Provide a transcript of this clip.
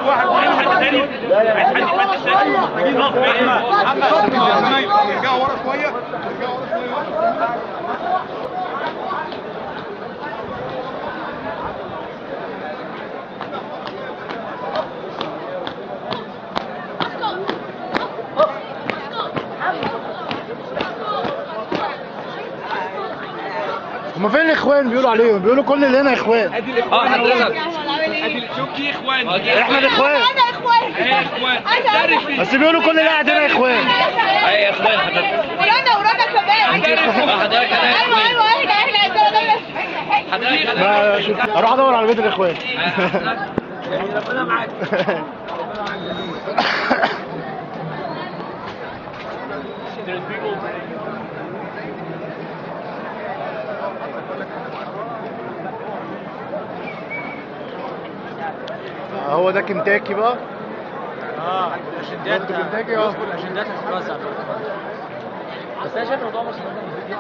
واحد حد تاني عايز حد يفتش تاني ارجعوا ورا شويه هما فين الاخوان بيقولوا عليهم؟ بيقولوا كل اللي هنا اخوان. حضرتك ادي شوف دي اخوان احنا الاخوان. انا اخوان. ايه اخوان بس بيقولوا كل اللي قاعد هنا اخوان. ايه اخوان حضرتك ورانا كمان. حضرتك ايوه حضرتك اروح ادور على بيت الاخوان. ربنا معاك. هو ده كنتاكي بقى؟ الاجندات كنتاكي الاجندات هتتوزع بس انا شايف الموضوع مش بس كده